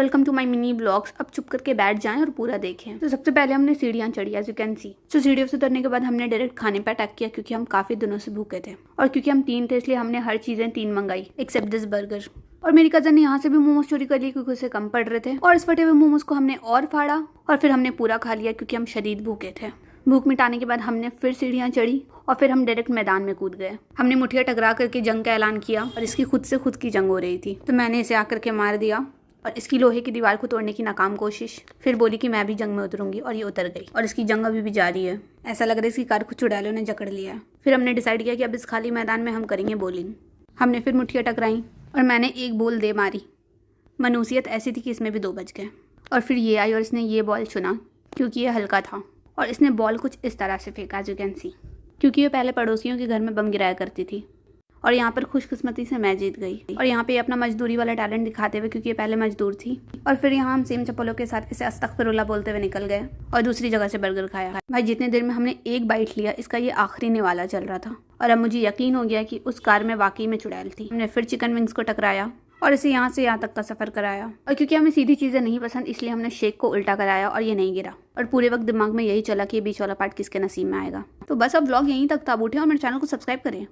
Welcome to my mini blogs. अब चुप करके बैठ जाएं और पूरा देखें। तो सबसे पहले हमने सीढ़ियां चढ़ी, एज यू कैन सी। तो सीढ़ियों से उतरने के बाद हमने डायरेक्ट खाने पे अटैक किया, क्योंकि हम काफी दिनों से भूखे थे और क्योंकि हम 3 थे इसलिए हमने हर चीजें 3 मंगाई एक्सेप्ट दिस बर्गर। और मेरी कजन ने यहाँ से भी मोमोज चोरी कर लिए क्योंकि उसे कम पड़ रहे थे, और इस फटे हुए मोमोज को हमने और फाड़ा और फिर हमने पूरा खा लिया क्योंकि हम शदीद भूखे थे। भूख मिटाने के बाद हमने फिर सीढ़ियां चढ़ी और फिर हम डायरेक्ट मैदान में कूद गए। हमने मुठिया टकरा करके जंग का ऐलान किया और इसकी खुद से खुद की जंग हो रही थी, तो मैंने इसे आकर के मार दिया और इसकी लोहे की दीवार को तोड़ने की नाकाम कोशिश। फिर बोली कि मैं भी जंग में उतरूंगी और ये उतर गई और इसकी जंग अभी भी जारी है। ऐसा लग रहा है इसकी कार को चुड़ैलों ने जकड़ लिया है। फिर हमने डिसाइड किया कि अब इस खाली मैदान में हम करेंगे बॉलिंग। हमने फिर मुठिया टकराई और मैंने एक बॉल दे मारी। मनूसियत ऐसी थी कि इसमें भी 2 बज गए। और फिर ये आई और इसने ये बॉल चुना क्योंकि ये हल्का था और इसने बॉल कुछ इस तरह से फेंका, एज यू कैन सी, क्योंकि ये पहले पड़ोसियों के घर में बम गिराया करती थी। और यहाँ पर खुशकिस्मती से मैं जीत गई और यहाँ पे अपना मजदूरी वाला टैलेंट दिखाते हुए, क्योंकि ये पहले मजदूर थी। और फिर यहाँ हम सेम चप्पलों के साथ इसे अस्तगफिरुल्लाह बोलते हुए निकल गए और दूसरी जगह से बर्गर खाया। भाई जितने देर में हमने एक बाइट लिया, इसका ये आखिरी निवाला चल रहा था और अब मुझे यकीन हो गया कि उस कार में वाकई में चुड़ैल थी। हमने फिर चिकन विंग्स को टकराया और इसे यहाँ से यहाँ तक का सफ़र कराया। और क्योंकि हमें सीधी चीज़ें नहीं पसंद इसलिए हमने शेक को उल्टा कराया और ये नहीं गिरा। और पूरे वक्त दिमाग में यही चला कि ये बीच वाला पार्ट किसके नसीब में आएगा। तो बस अब व्लॉग यहीं तक था। अब उठे और मेरे चैनल को सब्सक्राइब करें।